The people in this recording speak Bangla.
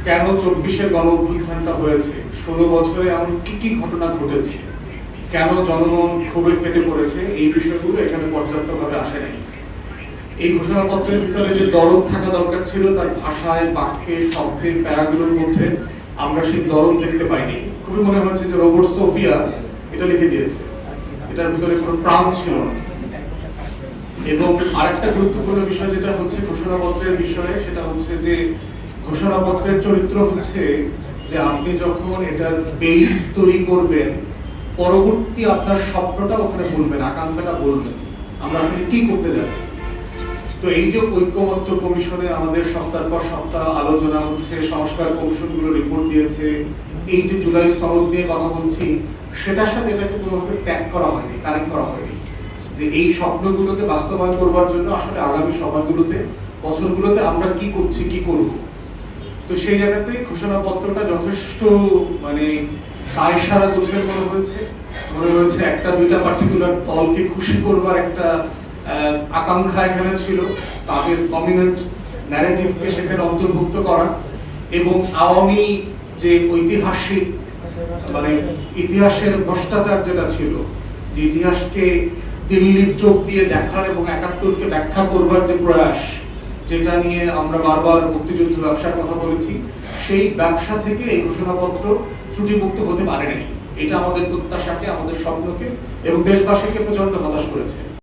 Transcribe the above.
কেন 24-এর গণ অভ্যুত্থানটা হয়েছে, 16 বছরে এমন কি কি ঘটনা ঘটেছে, কেন জনগণ ক্ষোভে ফেটে পড়েছে, এই বিষয়গুলো এখানে পর্যাপ্তভাবে আসে নাই। এই ঘোষণাপত্রের ভিতরে যে দরদ থাকা দরকার ছিল তার ভাষায়, বাক্যে, শব্দে, প্যারাগুলোর মধ্যে আমরা সেই দরদ দেখতে পাইনি। খুবই মনে হচ্ছে যে রোবট সোফিয়া এটা লিখে দিয়েছে, এটার ভিতরে কোনো প্রাণ ছিল না। এবং আরেকটা গুরুত্বপূর্ণ বিষয় যেটা হচ্ছে ঘোষণাপত্রের বিষয়ে, সেটা হচ্ছে যে ঘোষণাপত্রের চরিত্র হচ্ছে যে আপনি যখন এটার বেস তৈরি করবেন, পরবর্তী আপনার স্বপ্নটা ওখানে বলবেন, আকাঙ্ক্ষাটা বলবেন, আমরা আসলে কি করতে যাচ্ছি। তো এই যে ঐক্যমত্য কমিশনে আমাদের সপ্তাহের পর সপ্তাহ আলোচনা হচ্ছে, সংস্কার কমিশনগুলো রিপোর্ট দিয়েছে, এই যে জুলাই সনদ নিয়ে কথা বলছি, সেটার সাথে এটাকে কোনোভাবে ট্যাগ করা হয়নি, কানেক্ট করা হয়নি যে এই স্বপ্নগুলোকে বাস্তবায়ন করবার জন্য আসলে আগামী সময়গুলোতে, বছরগুলোতে আমরা কি করছি, কি করব। তো সেই জায়গাতে ঘোষণাপত্রটা যথেষ্ট মানে দায়সারা গোছের মনে হয়েছে একটা দুইটা পার্টিকুলার দলকে খুশি করবার একটা আকাঙ্ক্ষা এখানে ছিল, তাদের ডমিনেন্ট ন্যারেটিভকে সেখানে অন্তর্ভুক্ত করা, এবং আওয়ামী যে ঐতিহাসিক মানে ইতিহাসের ভ্রষ্টাচার যেটা ছিল, যে ইতিহাসকে দিল্লির চোখ দিয়ে দেখার এবং ৭১কে ব্যাখ্যা করবার যে প্রয়াস, যেটা নিয়ে আমরা বারবার মুক্তিযুদ্ধ ব্যবসার কথা বলেছি, সেই ব্যবসা থেকে এই ঘোষণাপত্র ত্রুটিমুক্ত হতে পারে নাই। এটা আমাদের প্রত্যাশাকে, আমাদের স্বপ্নকে এবং দেশবাসীকে প্রচন্ড হতাশ করেছে।